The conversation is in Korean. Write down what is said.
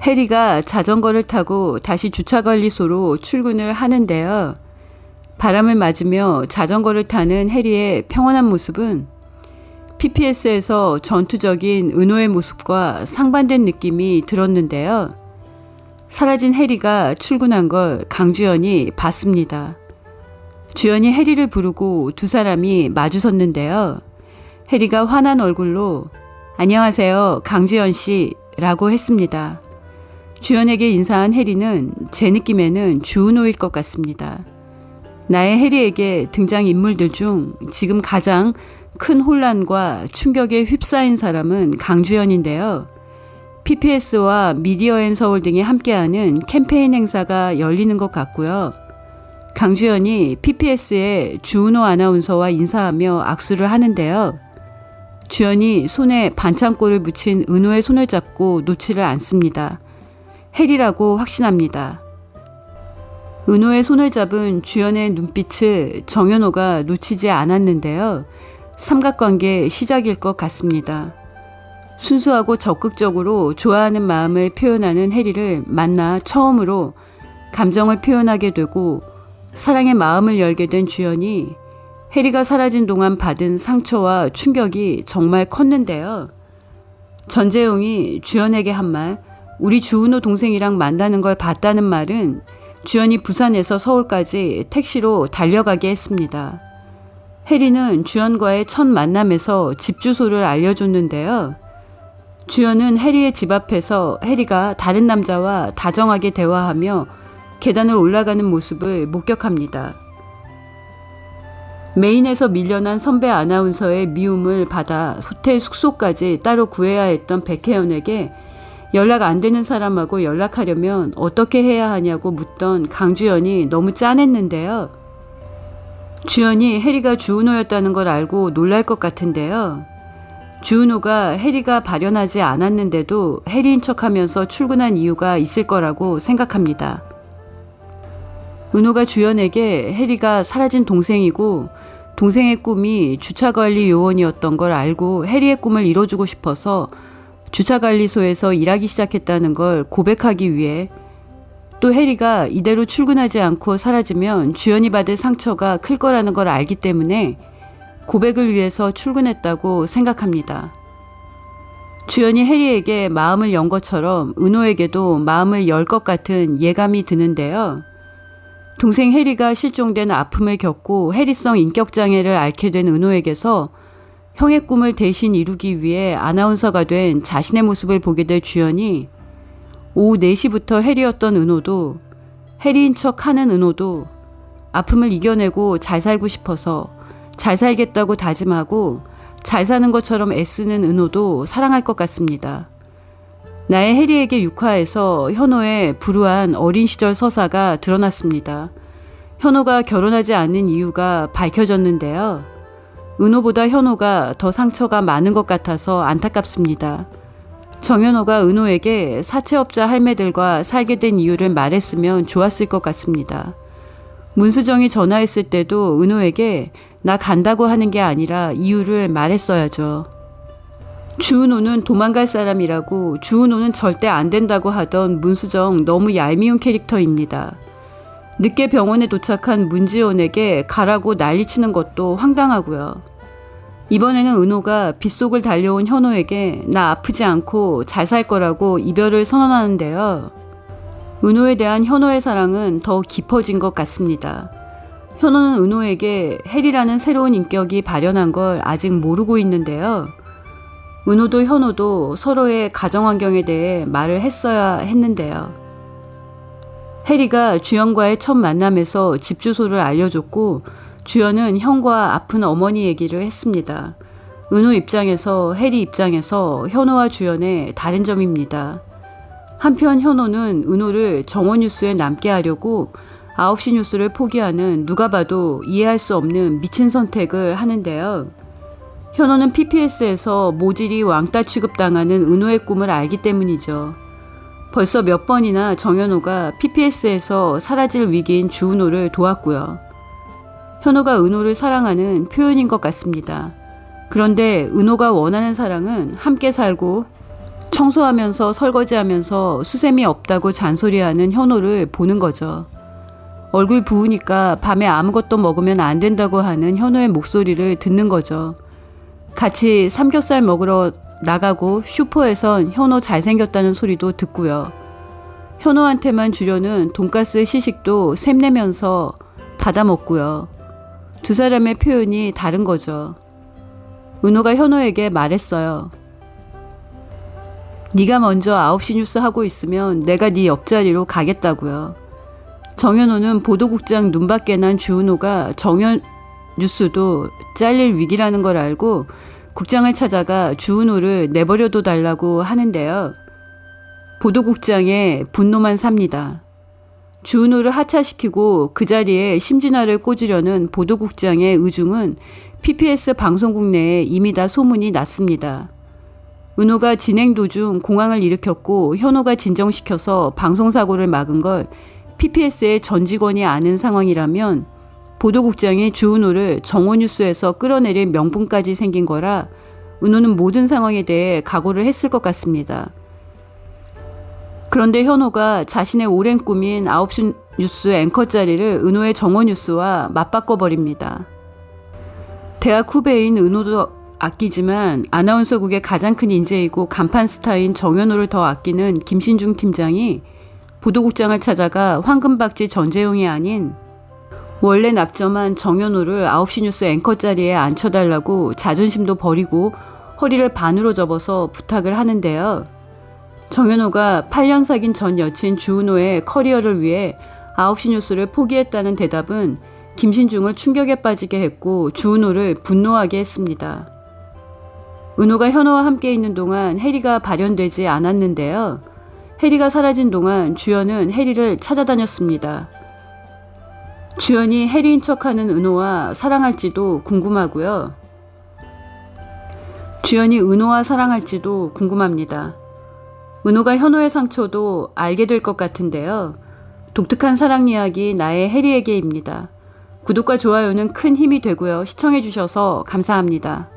해리가 자전거를 타고 다시 주차관리소로 출근을 하는데요. 바람을 맞으며 자전거를 타는 해리의 평온한 모습은 PPS에서 전투적인 은호의 모습과 상반된 느낌이 들었는데요. 사라진 해리가 출근한 걸 강주연이 봤습니다. 주연이 해리를 부르고 두 사람이 마주섰는데요. 해리가 환한 얼굴로 "안녕하세요, 강주연 씨" 라고 했습니다. 주연에게 인사한 해리는 제 느낌에는 주은호일 것 같습니다. 나의 해리에게 등장인물들 중 지금 가장 큰 혼란과 충격에 휩싸인 사람은 강주연인데요. PPS와 미디어앤서울 등이 함께하는 캠페인 행사가 열리는 것 같고요. 강주연이 PPS의 주은호 아나운서와 인사하며 악수를 하는데요. 주연이 손에 반창고를 붙인 은호의 손을 잡고 놓지를 않습니다. 해리라고 확신합니다. 은호의 손을 잡은 주연의 눈빛을 정연호가 놓치지 않았는데요. 삼각관계의 시작일 것 같습니다. 순수하고 적극적으로 좋아하는 마음을 표현하는 해리를 만나 처음으로 감정을 표현하게 되고 사랑의 마음을 열게 된 주연이 해리가 사라진 동안 받은 상처와 충격이 정말 컸는데요. 전재용이 주연에게 한 말, 우리 주은호 동생이랑 만나는 걸 봤다는 말은 주연이 부산에서 서울까지 택시로 달려가게 했습니다. 해리는 주연과의 첫 만남에서 집 주소를 알려줬는데요. 주연은 해리의 집 앞에서 해리가 다른 남자와 다정하게 대화하며 계단을 올라가는 모습을 목격합니다. 메인에서 밀려난 선배 아나운서의 미움을 받아 호텔 숙소까지 따로 구해야 했던 백혜연에게 연락 안 되는 사람하고 연락하려면 어떻게 해야 하냐고 묻던 강주연이 너무 짠했는데요. 주연이 해리가 주은호였다는 걸 알고 놀랄 것 같은데요. 주은호가 해리가 발현하지 않았는데도 해리인 척하면서 출근한 이유가 있을 거라고 생각합니다. 은호가 주연에게 해리가 사라진 동생이고 동생의 꿈이 주차관리 요원이었던 걸 알고 해리의 꿈을 이뤄주고 싶어서 주차관리소에서 일하기 시작했다는 걸 고백하기 위해, 또 해리가 이대로 출근하지 않고 사라지면 주연이 받을 상처가 클 거라는 걸 알기 때문에 고백을 위해서 출근했다고 생각합니다. 주연이 해리에게 마음을 연 것처럼 은호에게도 마음을 열 것 같은 예감이 드는데요. 동생 해리가 실종된 아픔을 겪고 해리성 인격장애를 앓게 된 은호에게서 형의 꿈을 대신 이루기 위해 아나운서가 된 자신의 모습을 보게 될 주연이 오후 4시부터 해리였던 은호도, 해리인 척 하는 은호도 아픔을 이겨내고 잘 살고 싶어서 잘 살겠다고 다짐하고 잘 사는 것처럼 애쓰는 은호도 사랑할 것 같습니다. 나의 해리에게 육화해서 현호의 불우한 어린 시절 서사가 드러났습니다. 현호가 결혼하지 않는 이유가 밝혀졌는데요. 은호보다 현호가 더 상처가 많은 것 같아서 안타깝습니다. 정연호가 은호에게 사채업자 할매들과 살게 된 이유를 말했으면 좋았을 것 같습니다. 문수정이 전화했을 때도 은호에게 나 간다고 하는 게 아니라 이유를 말했어야죠. 주은호는 도망갈 사람이라고, 주은호는 절대 안 된다고 하던 문수정 너무 얄미운 캐릭터입니다. 늦게 병원에 도착한 문지원에게 가라고 난리치는 것도 황당하고요. 이번에는 은호가 빗속을 달려온 현호에게 나 아프지 않고 잘 살 거라고 이별을 선언하는데요. 은호에 대한 현호의 사랑은 더 깊어진 것 같습니다. 현호는 은호에게 해리라는 새로운 인격이 발현한 걸 아직 모르고 있는데요. 은호도 현호도 서로의 가정 환경에 대해 말을 했어야 했는데요. 해리가 주연과의 첫 만남에서 집 주소를 알려줬고 주연은 형과 아픈 어머니 얘기를 했습니다. 은호 입장에서 해리 입장에서 현호와 주연의 다른 점입니다. 한편 현호는 은호를 정오뉴스에 남게 하려고 9시 뉴스를 포기하는 누가 봐도 이해할 수 없는 미친 선택을 하는데요. 현호는 PPS에서 모질이 왕따 취급당하는 은호의 꿈을 알기 때문이죠. 벌써 몇 번이나 정연호가 PPS에서 사라질 위기인 주은호를 도왔고요. 현호가 은호를 사랑하는 표현인 것 같습니다. 그런데 은호가 원하는 사랑은 함께 살고 청소하면서 설거지하면서 수세미 없다고 잔소리하는 현호를 보는 거죠. 얼굴 부으니까 밤에 아무것도 먹으면 안 된다고 하는 현호의 목소리를 듣는 거죠. 같이 삼겹살 먹으러 나가고 슈퍼에선 현호 잘생겼다는 소리도 듣고요. 현호한테만 주려는 돈가스 시식도 샘내면서 받아 먹고요. 두 사람의 표현이 다른 거죠. 은호가 현호에게 말했어요. 네가 먼저 9시 뉴스 하고 있으면 내가 네 옆자리로 가겠다고요. 정현호는 보도국장 눈밖에 난 주은호가 정현 뉴스도 잘릴 위기라는 걸 알고 국장을 찾아가 주은호를 내버려둬 달라고 하는데요. 보도국장의 분노만 삽니다. 주은호를 하차시키고 그 자리에 심진아를 꽂으려는 보도국장의 의중은 PPS 방송국 내에 이미 다 소문이 났습니다. 은호가 진행 도중 공황을 일으켰고 현호가 진정시켜서 방송사고를 막은 걸 PPS의 전 직원이 아는 상황이라면 보도국장이 주은호를 정오뉴스에서 끌어내릴 명분까지 생긴 거라 은호는 모든 상황에 대해 각오를 했을 것 같습니다. 그런데 현호가 자신의 오랜 꿈인 9시 뉴스 앵커 자리를 은호의 정오뉴스와 맞바꿔버립니다. 대학 후배인 은호도 아끼지만 아나운서국의 가장 큰 인재이고 간판 스타인 정현호를 더 아끼는 김신중 팀장이 보도국장을 찾아가 황금박쥐 전재용이 아닌 원래 낙점한 정현호를 9시 뉴스 앵커 자리에 앉혀달라고 자존심도 버리고 허리를 반으로 접어서 부탁을 하는데요. 정현호가 8년 사귄 전 여친 주은호의 커리어를 위해 9시 뉴스를 포기했다는 대답은 김신중을 충격에 빠지게 했고 주은호를 분노하게 했습니다. 은호가 현호와 함께 있는 동안 해리가 발현되지 않았는데요. 해리가 사라진 동안 주연은 해리를 찾아다녔습니다. 주연이 해리인 척하는 은호와 사랑할지도 궁금하고요. 주연이 은호와 사랑할지도 궁금합니다. 은호가 현호의 상처도 알게 될 것 같은데요. 독특한 사랑 이야기 나의 해리에게입니다. 구독과 좋아요는 큰 힘이 되고요. 시청해주셔서 감사합니다.